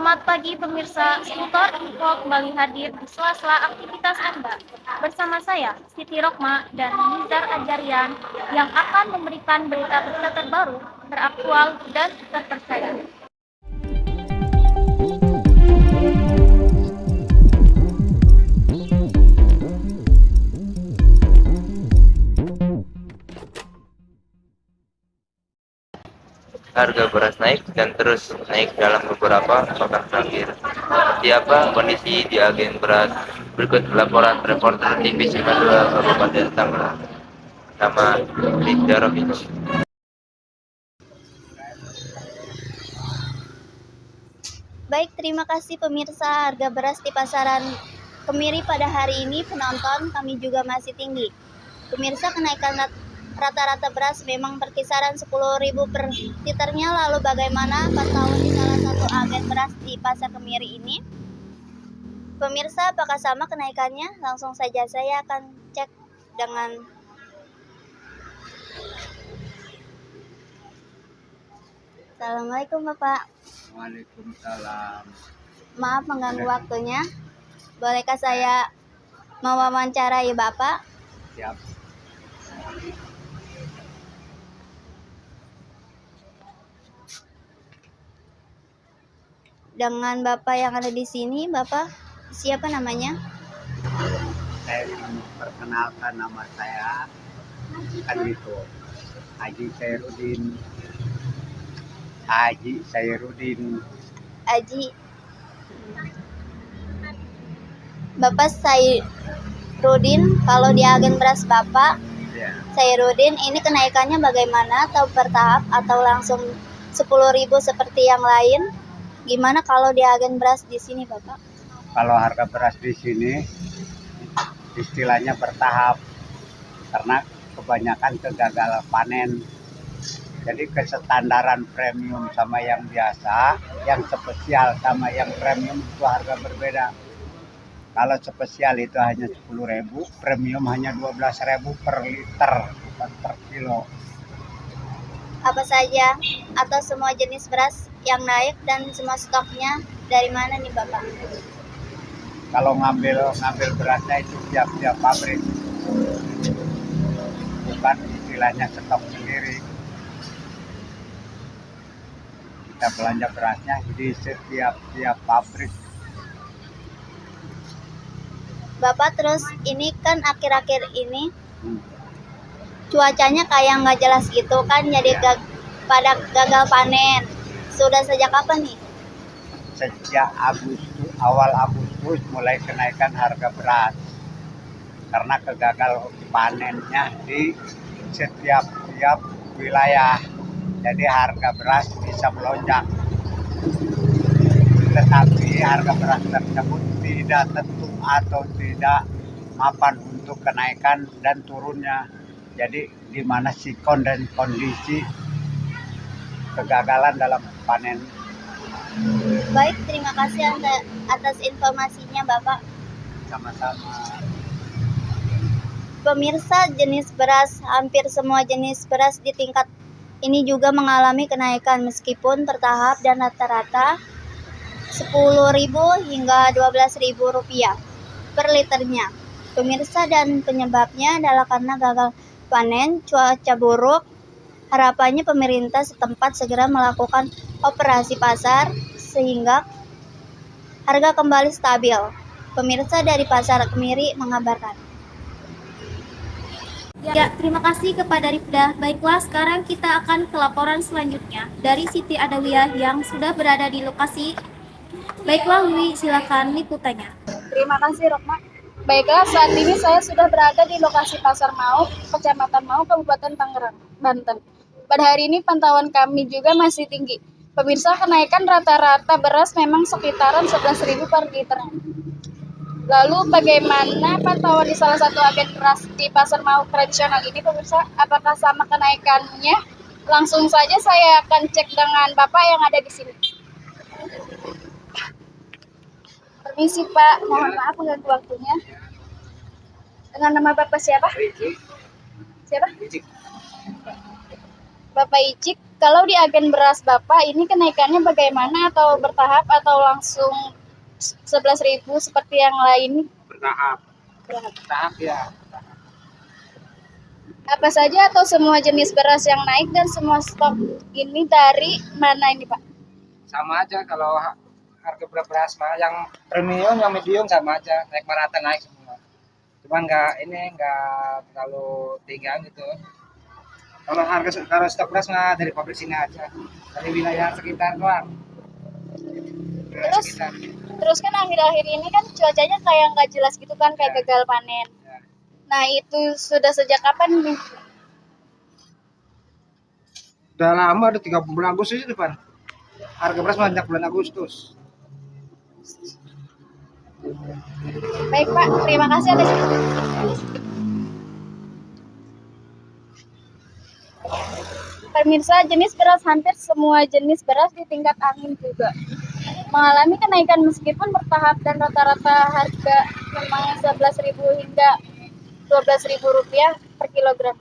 Selamat pagi pemirsa, Skuter Info kembali hadir di sela-sela aktivitas Anda. Bersama saya, Siti Rokma dan Nizar Ajarian yang akan memberikan berita-berita terbaru, teraktual, dan terpercaya. Harga beras naik dan terus naik dalam beberapa pekan terakhir. Seperti apa kondisi di agen beras? Berikut laporan reporter TV Simalua Kabupaten Tangerang. Nama Linda Robic. Baik, terima kasih pemirsa. Harga beras di pasaran Kemiri pada hari ini penonton kami juga masih tinggi. Pemirsa, kenaikan rata-rata beras memang berkisaran 10.000 per liternya. Lalu bagaimana pantauan di salah satu agen beras di pasar Kemiri ini? Pemirsa, apakah sama kenaikannya? Langsung saja saya akan cek dengan Assalamualaikum Bapak. Waalaikumsalam. Maaf mengganggu waktunya. Bolehkah saya mewawancarai Bapak? Siap. Dengan Bapak yang ada di sini, Bapak siapa namanya? Saya ingin perkenalkan nama saya kan itu Haji Sairudin. Aji. Bapak Sairudin, kalau di agen beras Bapak Ya, Sairudin, ini kenaikannya bagaimana? Atau bertahap atau langsung 10.000 seperti yang lain? Gimana kalau di agen beras di sini, Bapak? kalau harga beras di sini istilahnya bertahap karena kebanyakan kegagalan panen. Jadi kesetandaran premium sama yang biasa, yang spesial sama yang premium itu harga berbeda. Kalau spesial itu hanya 10.000, premium hanya 12.000 per liter, bukan per kilo. Apa saja atau semua jenis beras yang naik dan semua stoknya dari mana nih, Bapak? Kalau ngambil berasnya itu tiap pabrik, bukan istilahnya stok sendiri. Kita belanja berasnya di setiap pabrik. Bapak, terus ini kan akhir-akhir ini cuacanya kayak nggak jelas gitu kan, jadi pada gagal panen. Sudah sejak kapan nih? Sejak awal Agustus mulai kenaikan harga beras karena kegagal panennya di setiap wilayah. Jadi harga beras bisa melonjak. Tetapi harga beras tersebut tidak tentu atau tidak mapan untuk kenaikan dan turunnya. Jadi di mana sikon dan kondisi kegagalan dalam panen. Baik, terima kasih atas informasinya, Bapak. Sama-sama. Pemirsa, jenis beras, hampir semua jenis beras di tingkat ini juga mengalami kenaikan meskipun bertahap dan rata-rata 10.000 hingga 12.000 rupiah per liternya. Pemirsa, dan penyebabnya adalah karena gagal panen, cuaca buruk. Harapannya pemerintah setempat segera melakukan operasi pasar sehingga harga kembali stabil. Pemirsa dari Pasar Kemiri mengabarkan. Ya, terima kasih kepada Rifda. Baiklah, sekarang kita akan ke laporan selanjutnya dari Siti Adawiyah yang sudah berada di lokasi. Baiklah, Wiwi, silakan liputannya. Terima kasih, Rokma. Baiklah, saat ini saya sudah berada di lokasi Pasar Mau, Kecamatan Mau, Kabupaten Tangerang, Banten. Pada hari ini pantauan kami juga masih tinggi. Pemirsa, kenaikan rata-rata beras memang sekitaran 11.000 per liter. Lalu bagaimana pantauan di salah satu agen beras di Pasar Mau tradisional ini, pemirsa? Apakah sama kenaikannya? Langsung saja saya akan cek dengan Bapak yang ada di sini. Permisi Pak, mohon maaf mengganggu waktunya. Dengan nama Bapak siapa? Siapa? Bapak Icik, kalau di agen beras Bapak ini kenaikannya bagaimana, atau bertahap atau langsung 11.000 seperti yang lain? Bertahap. Bertahap. Bertahap ya. Apa saja atau semua jenis beras yang naik dan semua stok ini dari mana ini Pak? Sama aja kalau harga beras mah yang premium yang medium sama aja naik merata naik semua, cuman nggak terlalu tinggi gitu. Kalau stok beras mah dari pabrik sini aja, dari wilayah sekitar doang. Wilayah Terus sekitar. terus kan akhir-akhir ini kan cuacanya kayak nggak jelas gitu kan, kayak Ya. gagal panen. Ya. Nah itu sudah sejak kapan nih? Udah lama, udah 3 bulan Agustus itu depan, harga beras banyak bulan Agustus. Baik Pak, terima kasih atas Pemirsa, jenis beras hampir semua jenis beras di tingkat angin juga mengalami kenaikan meskipun bertahap, dan rata-rata harga memang 11.000 hingga 12.000 rupiah per kilogram.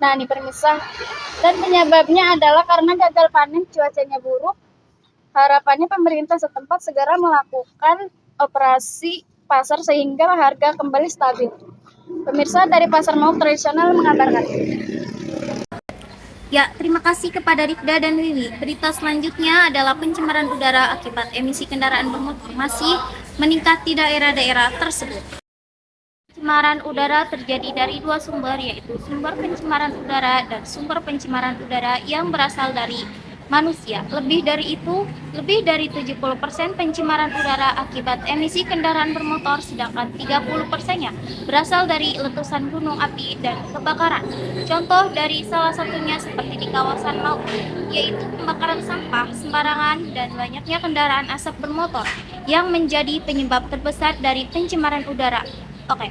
Nah ini pemirsa, dan penyebabnya adalah karena gagal panen, cuacanya buruk. Harapannya pemerintah setempat segera melakukan operasi pasar sehingga harga kembali stabil. Pemirsa dari Pasar Mauk Tradisional mengabarkan. Ya, terima kasih kepada Rifda dan Wiwi. Berita selanjutnya adalah pencemaran udara akibat emisi kendaraan bermotor masih meningkat di daerah-daerah tersebut. Pencemaran udara terjadi dari dua sumber, yaitu sumber pencemaran udara dan sumber pencemaran udara yang berasal dari manusia. Lebih dari 70% pencemaran udara akibat emisi kendaraan bermotor, sedangkan 30%-nya berasal dari letusan gunung api dan kebakaran. Contoh dari salah satunya seperti di kawasan Mauk, yaitu pembakaran sampah sembarangan dan banyaknya kendaraan asap bermotor yang menjadi penyebab terbesar dari pencemaran udara. Oke.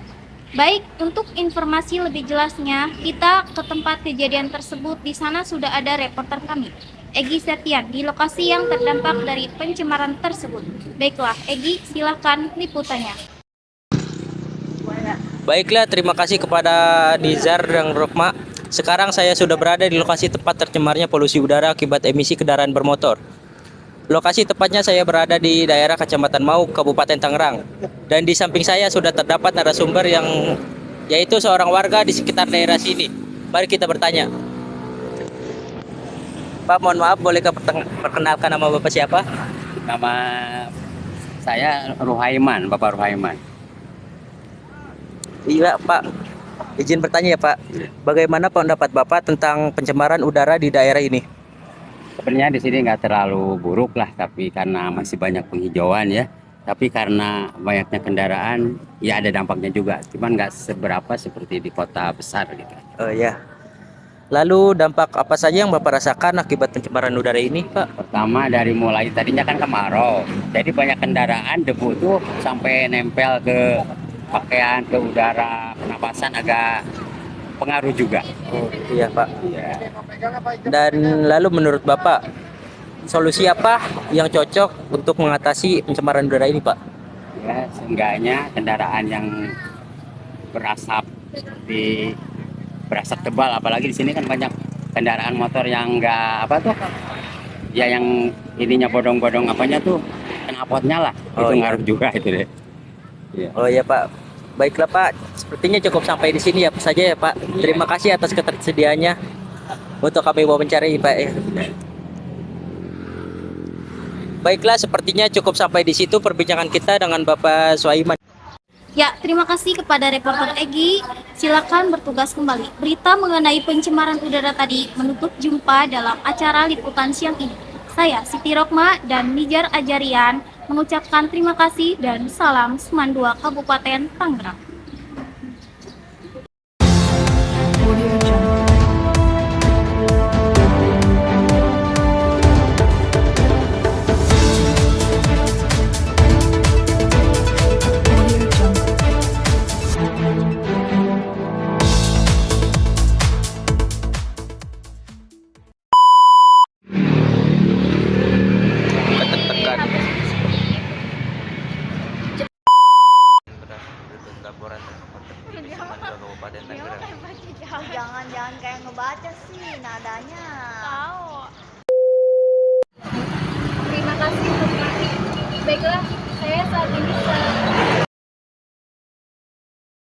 Baik, untuk informasi lebih jelasnya, kita ke tempat kejadian tersebut. Di sana sudah ada reporter kami, Egi Setian, di lokasi yang terdampak dari pencemaran tersebut. Baiklah, Egi, silahkan liputannya. Baiklah, terima kasih kepada Nizar dan Rokma. Sekarang saya sudah berada di lokasi tempat tercemarnya polusi udara akibat emisi kendaraan bermotor. Lokasi tepatnya saya berada di daerah Kecamatan Mauk, Kabupaten Tangerang. Dan di samping saya sudah terdapat narasumber yaitu seorang warga di sekitar daerah sini. Mari kita bertanya. Pak, mohon maaf, bolehkah perkenalkan nama Bapak siapa? Nama saya Ruhaiman, Bapak Ruhaiman. Iya, Pak. Izin bertanya ya, Pak. Bagaimana pendapat Bapak tentang pencemaran udara di daerah ini? Sebenarnya di sini nggak terlalu buruk lah, tapi karena masih banyak penghijauan ya. Tapi karena banyaknya kendaraan, ya ada dampaknya juga. Cuman nggak seberapa seperti di kota besar gitu. Oh ya. Lalu dampak apa saja yang Bapak rasakan akibat pencemaran udara ini, Pak? Pertama dari mulai tadinya kan kemarau, jadi banyak kendaraan, debu tuh sampai nempel ke pakaian, ke udara, pernapasan agak pengaruh juga. Oh, iya, Pak. Ya. Dan lalu menurut Bapak, solusi apa yang cocok untuk mengatasi pencemaran udara ini, Pak? Ya, seenggaknya kendaraan yang berasap berasap tebal, apalagi di sini kan banyak kendaraan motor yang enggak apa tuh, ya yang ininya bodong-bodong apanya tuh, knalpotnya lah. Oh, itu iya. ngaruh juga itu deh. Iya. Oh ya, Pak. Baiklah, Pak. Sepertinya cukup sampai di sini ya saja ya, Pak. Terima kasih atas ketersediaannya untuk kami wawancari, Pak. Baiklah, sepertinya cukup sampai di situ perbincangan kita dengan Bapak Suaiman. Ya, terima kasih kepada reporter Egi. Silakan bertugas kembali. Berita mengenai pencemaran udara tadi menutup jumpa dalam acara liputan siang ini. Saya Siti Rokma dan Nijar Ajarian mengucapkan terima kasih dan salam Semandua Kabupaten Tangerang. Beras Jangan kayak ngebaca sih nadanya. Tahu